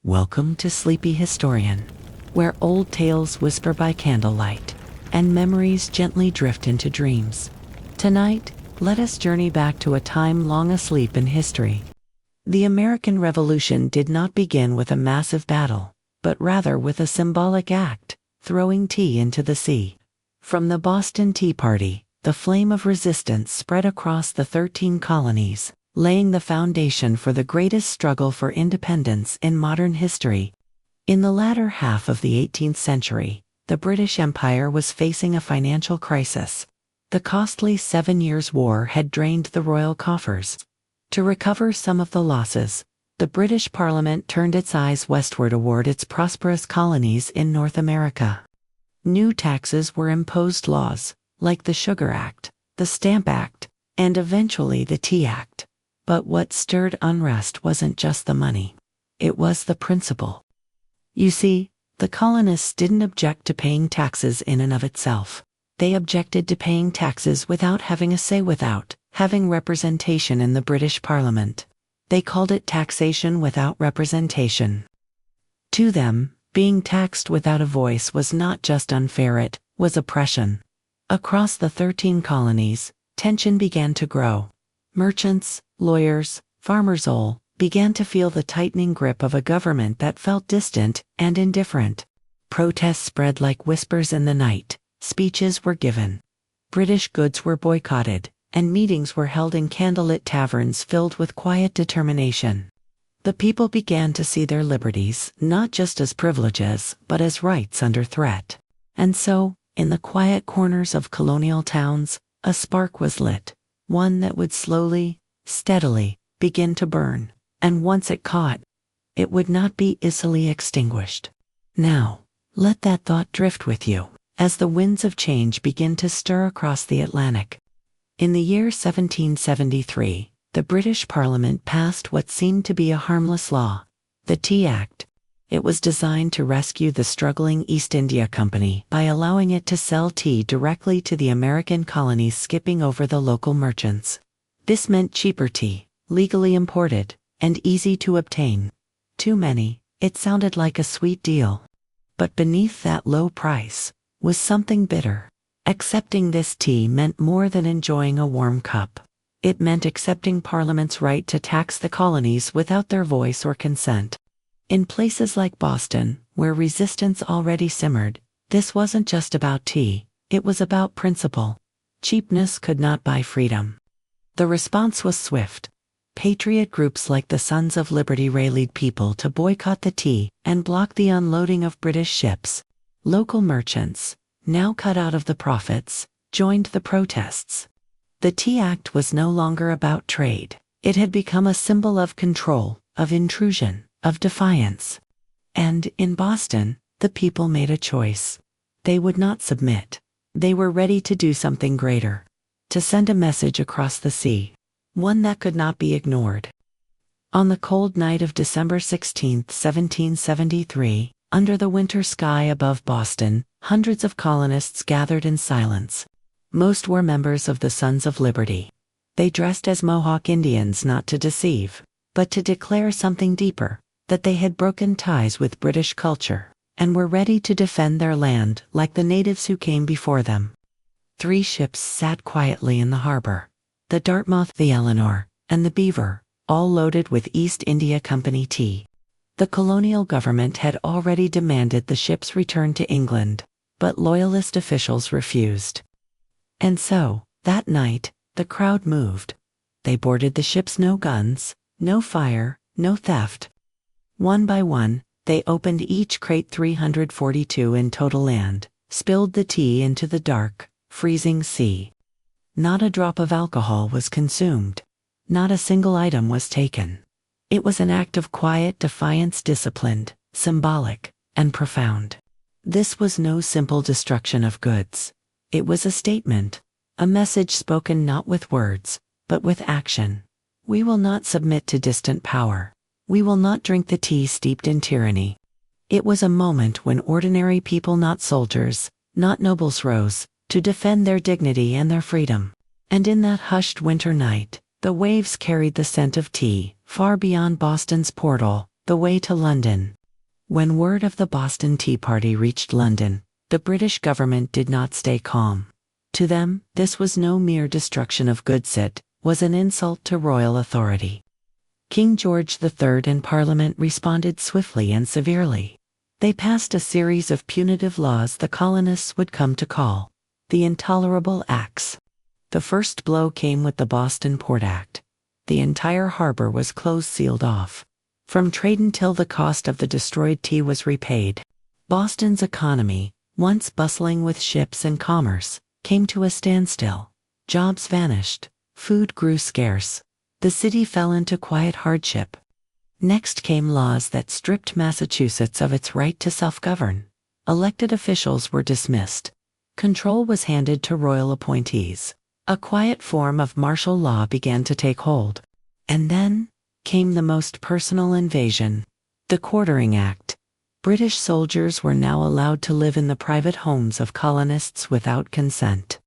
Welcome to Sleepy Historian, where old tales whisper by candlelight, and memories gently drift into dreams. Tonight, let us journey back to a time long asleep in history. The American Revolution did not begin with a massive battle, but rather with a symbolic act, throwing tea into the sea. From the Boston Tea Party, the flame of resistance spread across the 13 colonies, laying the foundation for the greatest struggle for independence in modern history. In the latter half of the 18th century, the British Empire was facing a financial crisis. The costly 7 Years' War had drained the royal coffers. To recover some of the losses, the British Parliament turned its eyes westward toward its prosperous colonies in North America. New taxes were imposed, laws like the Sugar Act, the Stamp Act, and eventually the Tea Act. But what stirred unrest wasn't just the money. It was the principle. You see, the colonists didn't object to paying taxes in and of itself. They objected to paying taxes without having a say, without having representation in the British Parliament. They called it taxation without representation. To them, being taxed without a voice was not just unfair, it was oppression. Across the 13 colonies, tension began to grow. Merchants, lawyers, farmers all began to feel the tightening grip of a government that felt distant and indifferent. Protests spread like whispers in the night, speeches were given, British goods were boycotted, and meetings were held in candlelit taverns filled with quiet determination. The people began to see their liberties not just as privileges but as rights under threat. And so, in the quiet corners of colonial towns, a spark was lit, one that would slowly, steadily, begin to burn, and once it caught, it would not be easily extinguished. Now, let that thought drift with you, as the winds of change begin to stir across the Atlantic. In the year 1773, the British Parliament passed what seemed to be a harmless law, the Tea Act. It was designed to rescue the struggling East India Company by allowing it to sell tea directly to the American colonies, skipping over the local merchants. This meant cheaper tea, legally imported, and easy to obtain. To many, it sounded like a sweet deal. But beneath that low price was something bitter. Accepting this tea meant more than enjoying a warm cup. It meant accepting Parliament's right to tax the colonies without their voice or consent. In places like Boston, where resistance already simmered, this wasn't just about tea, it was about principle. Cheapness could not buy freedom. The response was swift. Patriot groups like the Sons of Liberty rallied people to boycott the tea and block the unloading of British ships. Local merchants, now cut out of the profits, joined the protests. The Tea Act was no longer about trade. It had become a symbol of control, of intrusion, of defiance. And in Boston, the people made a choice. They would not submit. They were ready to do something greater, to send a message across the sea, one that could not be ignored. On the cold night of December 16, 1773, under the winter sky above Boston, hundreds of colonists gathered in silence. Most were members of the Sons of Liberty. They dressed as Mohawk Indians, not to deceive, but to declare something deeper, that they had broken ties with British culture, and were ready to defend their land like the natives who came before them. 3 ships sat quietly in the harbor, the Dartmouth, the Eleanor, and the Beaver, all loaded with East India Company tea. The colonial government had already demanded the ships return to England, but loyalist officials refused. And so, that night, the crowd moved. They boarded the ships, no guns, no fire, no theft. One by one, they opened each crate, 342 in total, and spilled the tea into the dark, freezing sea. Not a drop of alcohol was consumed. Not a single item was taken. It was an act of quiet defiance, disciplined, symbolic, and profound. This was no simple destruction of goods. It was a statement, a message spoken not with words, but with action. We will not submit to distant power. We will not drink the tea steeped in tyranny. It was a moment when ordinary people, not soldiers, not nobles, rose to defend their dignity and their freedom. And in that hushed winter night, the waves carried the scent of tea far beyond Boston's portal, The way to London. When word of the Boston Tea Party reached London, the British government did not stay calm. To them, this was no mere destruction of goods, it was an insult to royal authority. King George III and Parliament responded swiftly and severely. They passed a series of punitive laws the colonists would come to call the Intolerable Acts. The first blow came with the Boston Port Act. The entire harbor was closed, sealed off from trade until the cost of the destroyed tea was repaid. Boston's economy, once bustling with ships and commerce, came to a standstill. Jobs vanished. Food grew scarce. The city fell into quiet hardship. Next came laws that stripped Massachusetts of its right to self-govern. Elected officials were dismissed. Control was handed to royal appointees. A quiet form of martial law began to take hold. And then came the most personal invasion. The Quartering Act. British soldiers were now allowed to live in the private homes of colonists without consent.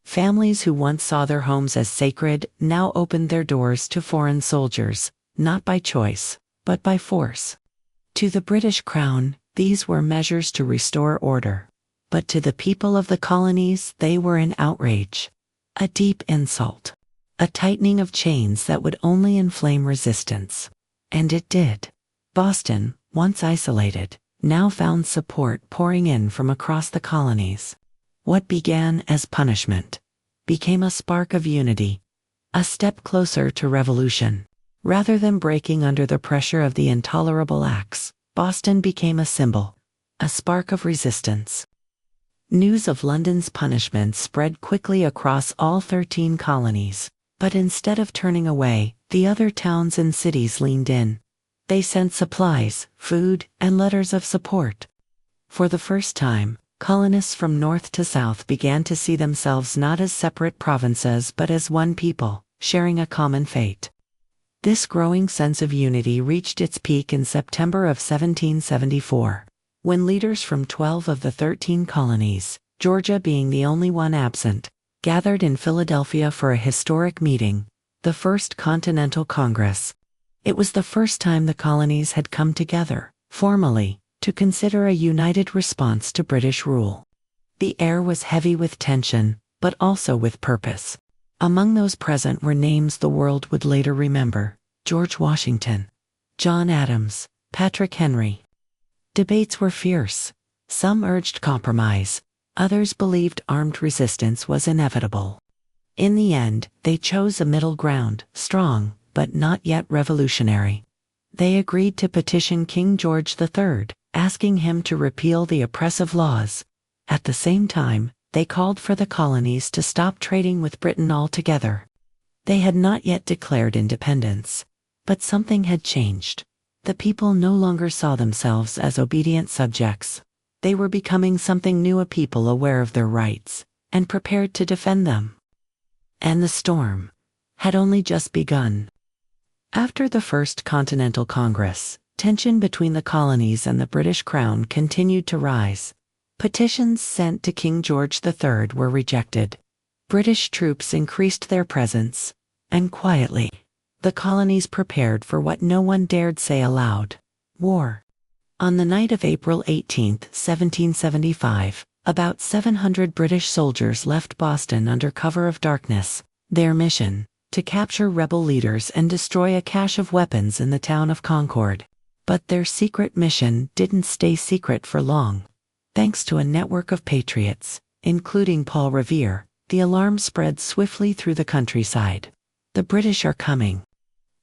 Families who once saw their homes as sacred now opened their doors to foreign soldiers, not by choice, but by force. To the British Crown, these were measures to restore order. But to the people of the colonies, they were an outrage. A deep insult. A tightening of chains that would only inflame resistance. And it did. Boston, once isolated, now found support pouring in from across the colonies. What began as punishment became a spark of unity, a step closer to revolution. Rather than breaking under the pressure of the Intolerable Acts, Boston became a symbol, a spark of resistance. News of London's punishment spread quickly across all 13 colonies, but instead of turning away, the other towns and cities leaned in. They sent supplies, food, and letters of support. For the first time, colonists from north to south began to see themselves not as separate provinces but as one people, sharing a common fate. This growing sense of unity reached its peak in September of 1774, when leaders from 12 of the 13 colonies, Georgia being the only one absent, gathered in Philadelphia for a historic meeting, the First Continental Congress. It was the first time the colonies had come together, formally, to consider a united response to British rule. The air was heavy with tension, but also with purpose. Among those present were names the world would later remember: George Washington, John Adams, Patrick Henry. Debates were fierce. Some urged compromise, others believed armed resistance was inevitable. In the end, they chose a middle ground, strong, but not yet revolutionary. They agreed to petition King George III, asking him to repeal the oppressive laws. At the same time, they called for the colonies to stop trading with Britain altogether. They had not yet declared independence. But something had changed. The people no longer saw themselves as obedient subjects. They were becoming something new, a people aware of their rights, and prepared to defend them. And the storm had only just begun. After the First Continental Congress, tension between the colonies and the British Crown continued to rise. Petitions sent to King George III were rejected. British troops increased their presence, and quietly, the colonies prepared for what no one dared say aloud: war. On the night of April 18, 1775, about 700 British soldiers left Boston under cover of darkness. Their mission: to capture rebel leaders and destroy a cache of weapons in the town of Concord. But their secret mission didn't stay secret for long. Thanks to a network of patriots, including Paul Revere, the alarm spread swiftly through the countryside. The British are coming.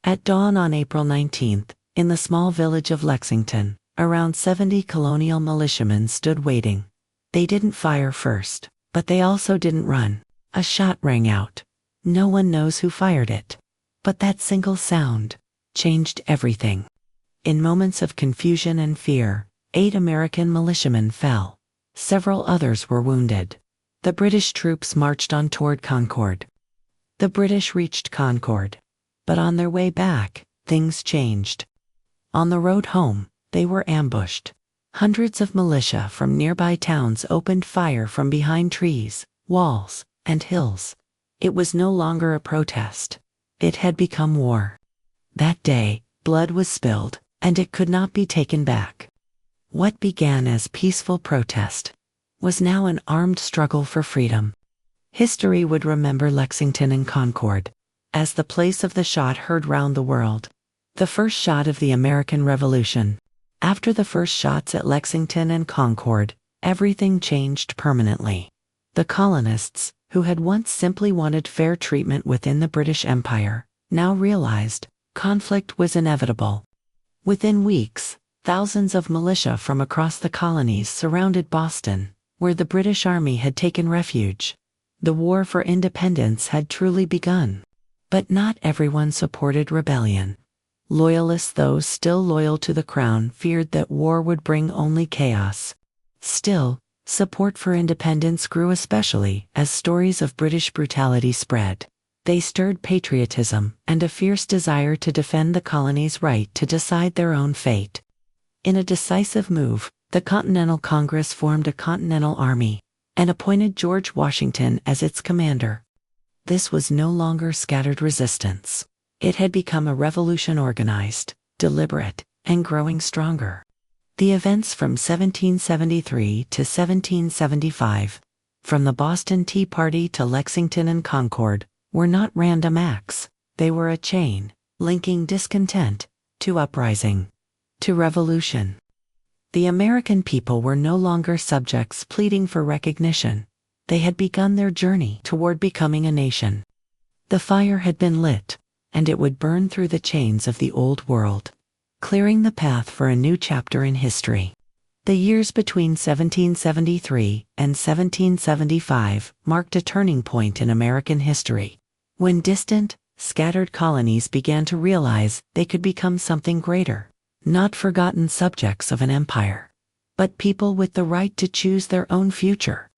At dawn on April 19th, in the small village of Lexington, around 70 colonial militiamen stood waiting. They didn't fire first, but they also didn't run. A shot rang out. No one knows who fired it. But that single sound changed everything. In moments of confusion and fear, 8 American militiamen fell. Several others were wounded. The British troops marched on toward Concord. The British reached Concord. But on their way back, things changed. On the road home, they were ambushed. Hundreds of militia from nearby towns opened fire from behind trees, walls, and hills. It was no longer a protest. It had become war. That day, blood was spilled, and it could not be taken back. What began as peaceful protest was now an armed struggle for freedom. History would remember Lexington and Concord as the place of the shot heard round the world, the first shot of the American Revolution. After the first shots at Lexington and Concord, everything changed permanently. The colonists, who had once simply wanted fair treatment within the British Empire, now realized conflict was inevitable. Within weeks, thousands of militia from across the colonies surrounded Boston, where the British Army had taken refuge. The war for independence had truly begun. But not everyone supported rebellion. Loyalists, those still loyal to the crown, feared that war would bring only chaos. Still, support for independence grew, especially as stories of British brutality spread. They stirred patriotism and a fierce desire to defend the colonies' right to decide their own fate. In a decisive move, the Continental Congress formed a Continental Army and appointed George Washington as its commander. This was no longer scattered resistance. It had become a revolution, organized, deliberate, and growing stronger. The events from 1773 to 1775, from the Boston Tea Party to Lexington and Concord, were not random acts. They were a chain, linking discontent to uprising to revolution. The American people were no longer subjects pleading for recognition. They had begun their journey toward becoming a nation. The fire had been lit, and it would burn through the chains of the old world, clearing the path for a new chapter in history. The years between 1773 and 1775 marked a turning point in American history, when distant, scattered colonies began to realize they could become something greater, not forgotten subjects of an empire, but people with the right to choose their own future.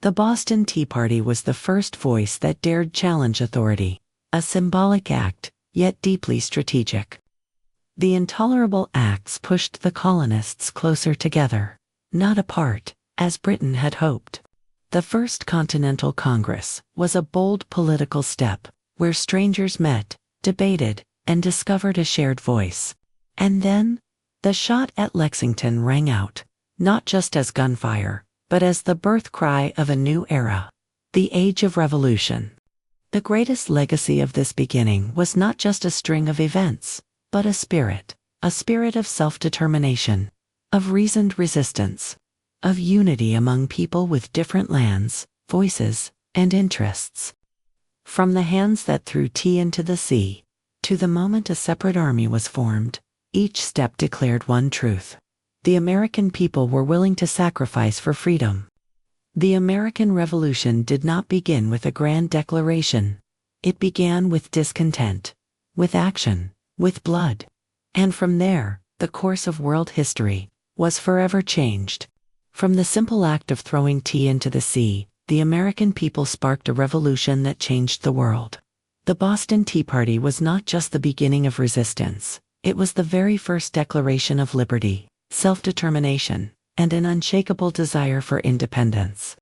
The Boston Tea Party was the first voice that dared challenge authority, a symbolic act, yet deeply strategic. The Intolerable Acts pushed the colonists closer together, not apart, as Britain had hoped. The First Continental Congress was a bold political step, where strangers met, debated, and discovered a shared voice. And then, the shot at Lexington rang out, not just as gunfire, but as the birth cry of a new era, the Age of Revolution. The greatest legacy of this beginning was not just a string of events, but a spirit of self-determination, of reasoned resistance, of unity among people with different lands, voices, and interests. From the hands that threw tea into the sea, to the moment a separate army was formed, each step declared one truth. The American people were willing to sacrifice for freedom. The American Revolution did not begin with a grand declaration. It began with discontent, with action, with blood. And from there, the course of world history was forever changed. From the simple act of throwing tea into the sea, the American people sparked a revolution that changed the world. The Boston Tea Party was not just the beginning of resistance. It was the very first declaration of liberty, self-determination, and an unshakable desire for independence.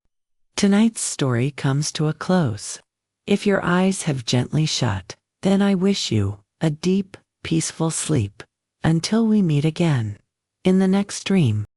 Tonight's story comes to a close. If your eyes have gently shut, then I wish you a deep, peaceful sleep, until we meet again in the next dream.